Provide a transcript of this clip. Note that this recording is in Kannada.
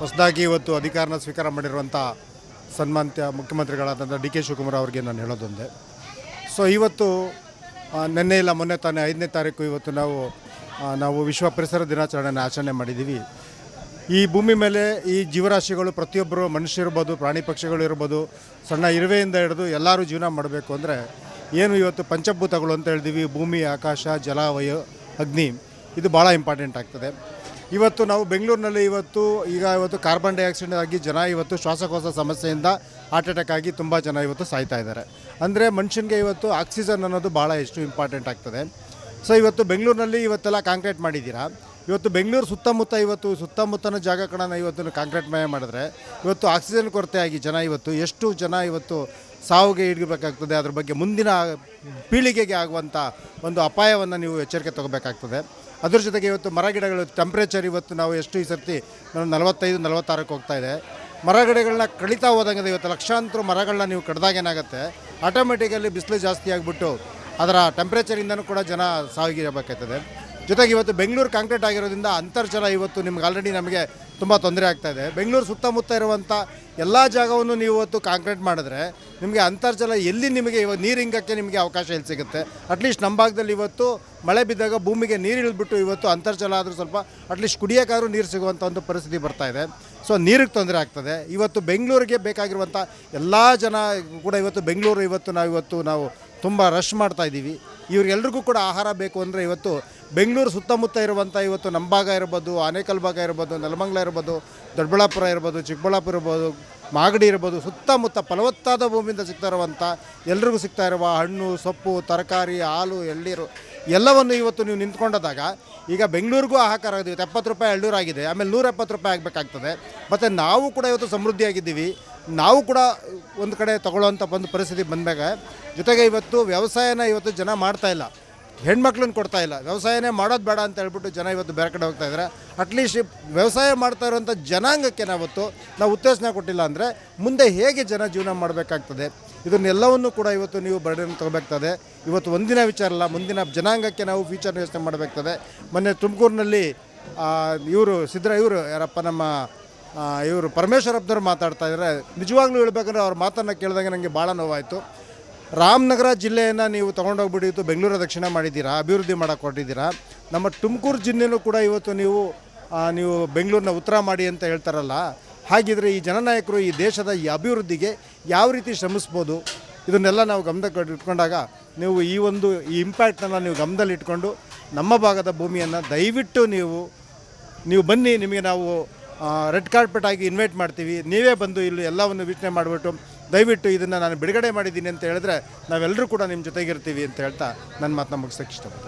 ಹೊಸದಾಗಿ ಇವತ್ತು ಅಧಿಕಾರನ ಸ್ವೀಕಾರ ಮಾಡಿರುವಂಥ ಸನ್ಮಾನ್ಯ ಮುಖ್ಯಮಂತ್ರಿಗಳಾದಂಥ ಡಿ.ಕೆ. ಶಿವಕುಮಾರ್ ಅವರಿಗೆ ನಾನು ಹೇಳೋದೊಂದೇ. ಸೊ ಇವತ್ತು ನಿನ್ನೆ ಇಲ್ಲ ಮೊನ್ನೆ ತಾನೇ 5ನೇ ತಾರೀಕು ಇವತ್ತು ನಾವು ವಿಶ್ವ ಪರಿಸರ ದಿನಾಚರಣೆಯನ್ನು ಆಚರಣೆ ಮಾಡಿದ್ದೀವಿ. ಈ ಭೂಮಿ ಮೇಲೆ ಈ ಜೀವರಾಶಿಗಳು ಪ್ರತಿಯೊಬ್ಬರು ಮನುಷ್ಯರಿರ್ಬೋದು, ಪ್ರಾಣಿ ಪಕ್ಷಿಗಳು ಇರ್ಬೋದು, ಸಣ್ಣ ಇರುವೆಯಿಂದ ಹಿಡಿದು ಎಲ್ಲರೂ ಜೀವನ ಮಾಡಬೇಕು ಅಂದರೆ ಏನು ಇವತ್ತು ಪಂಚಭೂತಗಳು ಅಂತ ಹೇಳ್ತೀವಿ, ಭೂಮಿ, ಆಕಾಶ, ಜಲ, ವಾಯು, ಅಗ್ನಿ, ಇದು ಭಾಳ ಇಂಪಾರ್ಟೆಂಟ್ ಆಗ್ತದೆ. ಇವತ್ತು ನಾವು ಬೆಂಗಳೂರಿನಲ್ಲಿ ಇವತ್ತು ಕಾರ್ಬನ್ ಡೈಆಕ್ಸೈಡ್ ಆಗಿ ಜನ ಇವತ್ತು ಶ್ವಾಸಕೋಶ ಸಮಸ್ಯೆಯಿಂದ ಹಾರ್ಟ್ ಅಟ್ಯಾಕ್ ಆಗಿ ತುಂಬ ಜನ ಇವತ್ತು ಸಾಯ್ತಾ ಇದ್ದಾರೆ. ಅಂದರೆ ಮನುಷ್ಯನಿಗೆ ಇವತ್ತು ಆಕ್ಸಿಜನ್ ಅನ್ನೋದು ಭಾಳ ಎಷ್ಟು ಇಂಪಾರ್ಟೆಂಟ್ ಆಗ್ತದೆ. ಸೊ ಇವತ್ತು ಬೆಂಗಳೂರಿನಲ್ಲಿ ಇವತ್ತೆಲ್ಲ ಕಾಂಕ್ರೀಟ್ ಮಾಡಿದ್ದೀರಾ. ಇವತ್ತು ಬೆಂಗಳೂರು ಸುತ್ತಮುತ್ತನ ಜಾಗಗಳನ್ನು ಇವತ್ತು ಕಾಂಕ್ರೀಟ್ಮಯ ಮಾಡಿದ್ರೆ ಇವತ್ತು ಆಕ್ಸಿಜನ್ ಕೊರತೆ ಆಗಿ ಎಷ್ಟು ಜನ ಇವತ್ತು ಸಾವಿಗೆ ಹಿಡಿಬೇಕಾಗ್ತದೆ. ಅದ್ರ ಬಗ್ಗೆ ಮುಂದಿನ ಪೀಳಿಗೆಗೆ ಆಗುವಂಥ ಒಂದು ಅಪಾಯವನ್ನು ನೀವು ಎಚ್ಚರಿಕೆ ತಗೋಬೇಕಾಗ್ತದೆ. ಅದ್ರ ಜೊತೆಗೆ ಇವತ್ತು ಮರಗಿಡಗಳು ಟೆಂಪ್ರೇಚರ್ ಇವತ್ತು ನಾವು ಎಷ್ಟು ಈ ಸರ್ತಿ 45-46ಕ್ಕೆ ಹೋಗ್ತಾ ಇದೆ. ಮರಗಿಡಗಳನ್ನ ಕಡಿತಾ ಹೋದಂಗೆ ಇವತ್ತು ಲಕ್ಷಾಂತರ ಮರಗಳನ್ನ ನೀವು ಕಡ್ದಾಗ ಏನಾಗುತ್ತೆ, ಆಟೋಮೆಟಿಕಲಿ ಬಿಸಿಲು ಜಾಸ್ತಿ ಆಗಿಬಿಟ್ಟು ಅದರ ಟೆಂಪ್ರೇಚರಿಂದನೂ ಕೂಡ ಜನ ಸಾವಿಗಿರಬೇಕಾಗ್ತದೆ. ಜೊತೆಗೆ ಇವತ್ತು ಬೆಂಗಳೂರು ಕಾಂಕ್ರೀಟ್ ಆಗಿರೋದ್ರಿಂದ ಅಂತರ್ಜಲ ಇವತ್ತು ನಿಮ್ಗೆ ಆಲ್ರೆಡಿ ನಮಗೆ ತುಂಬ ತೊಂದರೆ ಆಗ್ತಾಯಿದೆ. ಬೆಂಗಳೂರು ಸುತ್ತಮುತ್ತ ಇರುವಂಥ ಎಲ್ಲ ಜಾಗವನ್ನು ನೀವು ಇವತ್ತು ಕಾಂಕ್ರೀಟ್ ಮಾಡಿದ್ರೆ ನಿಮಗೆ ಅಂತರ್ಜಲ ಎಲ್ಲಿ ನಿಮಗೆ ನೀರು ಹಿಂಗಕ್ಕೆ ನಿಮಗೆ ಅವಕಾಶ ಎಲ್ಲಿ ಸಿಗುತ್ತೆ. ಅಟ್ಲೀಸ್ಟ್ ನಮ್ಮ ಭಾಗದಲ್ಲಿ ಇವತ್ತು ಮಳೆ ಬಿದ್ದಾಗ ಭೂಮಿಗೆ ನೀರು ಇಳಿದ್ಬಿಟ್ಟು ಇವತ್ತು ಅಂತರ್ಜಲ ಆದರೂ ಸ್ವಲ್ಪ ಅಟ್ಲೀಸ್ಟ್ ಕುಡಿಯೋಕ್ಕಾದ್ರೂ ನೀರು ಸಿಗುವಂಥ ಒಂದು ಪರಿಸ್ಥಿತಿ ಬರ್ತಾಯಿದೆ. ಸೊ ನೀರಿಗೆ ತೊಂದರೆ ಆಗ್ತದೆ. ಇವತ್ತು ಬೆಂಗಳೂರಿಗೆ ಬೇಕಾಗಿರುವಂಥ ಎಲ್ಲ ಜನ ಕೂಡ ಇವತ್ತು ಬೆಂಗಳೂರು ನಾವು ತುಂಬ ರಶ್ ಮಾಡ್ತಾಯಿದ್ದೀವಿ. ಇವ್ರಿಗೆಲ್ರಿಗೂ ಕೂಡ ಆಹಾರ ಬೇಕು ಅಂದರೆ ಇವತ್ತು ಬೆಂಗಳೂರು ಸುತ್ತಮುತ್ತ ಇರುವಂಥ ಇವತ್ತು ನಮ್ಮ ಭಾಗ ಇರ್ಬೋದು, ಆನೇಕಲ್ ಭಾಗ ಇರ್ಬೋದು, ನೆಲಮಂಗಲ ಇರ್ಬೋದು, ದೊಡ್ಡಬಳ್ಳಾಪುರ ಇರ್ಬೋದು, ಚಿಕ್ಕಬಳ್ಳಾಪುರ ಇರ್ಬೋದು, ಮಾಗಡಿ ಇರ್ಬೋದು, ಸುತ್ತಮುತ್ತ ಫಲವತ್ತಾದ ಭೂಮಿಯಿಂದ ಸಿಗ್ತಾ ಇರುವಂಥ ಎಲ್ರಿಗೂ ಸಿಗ್ತಾ ಇರುವ ಹಣ್ಣು, ಸೊಪ್ಪು, ತರಕಾರಿ, ಹಾಲು, ಎಳ್ನೀರು ಎಲ್ಲವನ್ನು ಇವತ್ತು ನೀವು ನಿಂತ್ಕೊಂಡಾಗ ಈಗ ಬೆಂಗಳೂರಿಗೂ ಹಾಹಾಕಾರ ಆಗಿದೆ. ಇವತ್ತು 70 ರೂಪಾಯಿ ಎಳ್ನೀರು ಆಗಿದೆ, ಆಮೇಲೆ 170 ರೂಪಾಯಿ ಆಗಬೇಕಾಗ್ತದೆ. ಮತ್ತು ನಾವು ಕೂಡ ಇವತ್ತು ಸಮೃದ್ಧಿಯಾಗಿದ್ದೀವಿ. ನಾವು ಕೂಡ ಒಂದು ಕಡೆ ತೊಗೊಳ್ಳೋವಂಥ ಒಂದು ಪರಿಸ್ಥಿತಿ ಬಂದಾಗ ಜೊತೆಗೆ ಇವತ್ತು ವ್ಯವಸಾಯನ ಇವತ್ತು ಜನ ಮಾಡ್ತಾಯಿಲ್ಲ, ಹೆಣ್ಮಕ್ಳನ್ನ ಕೊಡ್ತಾ ಇಲ್ಲ. ವ್ಯವಸಾಯನೇ ಮಾಡೋದು ಬೇಡ ಅಂತ ಹೇಳ್ಬಿಟ್ಟು ಜನ ಇವತ್ತು ಬೇರೆ ಕಡೆ ಹೋಗ್ತಾ ಇದ್ದಾರೆ. ಅಟ್ಲೀಸ್ಟ್ ವ್ಯವಸಾಯ ಮಾಡ್ತಾ ಇರೋಂಥ ಜನಾಂಗಕ್ಕೆ ನಾವು ಉತ್ತೇಜನ ಕೊಟ್ಟಿಲ್ಲ ಅಂದರೆ ಮುಂದೆ ಹೇಗೆ ಜನ ಜೀವನ ಮಾಡಬೇಕಾಗ್ತದೆ. ಇದನ್ನೆಲ್ಲವನ್ನು ಕೂಡ ಇವತ್ತು ನೀವು ಬರ್ಡನ್ನು ತಗೋಬೇಕಾಗ್ತದೆ. ಇವತ್ತು ಒಂದಿನ ವಿಚಾರ ಅಲ್ಲ, ಮುಂದಿನ ಜನಾಂಗಕ್ಕೆ ನಾವು ಫ್ಯೂಚರ್ ಯೋಚನೆ ಮಾಡಬೇಕಾಗ್ತದೆ. ಮೊನ್ನೆ ತುಮಕೂರಿನಲ್ಲಿ ಇವರು ಪರಮೇಶ್ವರಪ್ಪನವ್ರು ಮಾತಾಡ್ತಾ ಇದ್ದಾರೆ. ನಿಜವಾಗ್ಲೂ ಹೇಳ್ಬೇಕಂದ್ರೆ ಅವ್ರ ಮಾತನ್ನು ಕೇಳಿದಾಗ ನನಗೆ ಭಾಳ ನೋವಾಯಿತು. ರಾಮನಗರ ಜಿಲ್ಲೆಯನ್ನು ನೀವು ತೊಗೊಂಡೋಗ್ಬಿಟ್ಟು ಬೆಂಗಳೂರು ದಕ್ಷಿಣ ಮಾಡಿದ್ದೀರಾ, ಅಭಿವೃದ್ಧಿ ಮಾಡೋಕ್ಕೆ ಕೊಟ್ಟಿದ್ದೀರಾ. ನಮ್ಮ ತುಮಕೂರು ಜಿಲ್ಲೆಯೂ ಕೂಡ ಇವತ್ತು ನೀವು ಬೆಂಗಳೂರನ್ನ ಉತ್ತರ ಮಾಡಿ ಅಂತ ಹೇಳ್ತಾರಲ್ಲ, ಹಾಗಿದ್ರೆ ಈ ಜನನಾಯಕರು ಈ ದೇಶದ ಈ ಅಭಿವೃದ್ಧಿಗೆ ಯಾವ ರೀತಿ ಶ್ರಮಿಸ್ಬೋದು, ಇದನ್ನೆಲ್ಲ ನಾವು ಗಮನದಲ್ಲಿ ಇಟ್ಕೊಂಡಾಗ ನೀವು ಈ ಇಂಪ್ಯಾಕ್ಟನ್ನು ನೀವು ಗಮನದಲ್ಲಿ ಇಟ್ಕೊಂಡು ನಮ್ಮ ಭಾಗದ ಭೂಮಿಯನ್ನು ದಯವಿಟ್ಟು ನೀವು ಬನ್ನಿ, ನಿಮಗೆ ನಾವು ರೆಡ್ ಕಾರ್ಪೆಟ್ ಆಗಿ ಇನ್ವೈಟ್ ಮಾಡ್ತೀವಿ. ನೀವೇ ಬಂದು ಇಲ್ಲಿ ಎಲ್ಲವನ್ನು ವೀಕ್ಷಣೆ ಮಾಡಿಬಿಟ್ಟು ದಯವಿಟ್ಟು ಇದನ್ನು ನಾನು ಬಿಡುಗಡೆ ಮಾಡಿದ್ದೀನಿ ಅಂತ ಹೇಳಿದ್ರೆ ನಾವೆಲ್ಲರೂ ಕೂಡ ನಿಮ್ಮ ಜೊತೆಗಿರ್ತೀವಿ ಅಂತ ಹೇಳ್ತಾ ನನ್ನ ಮಾತನ್ನ ಮುಗಿಸೋಕ್ಕೆ ಇಷ್ಟಪಡ್ತೀನಿ.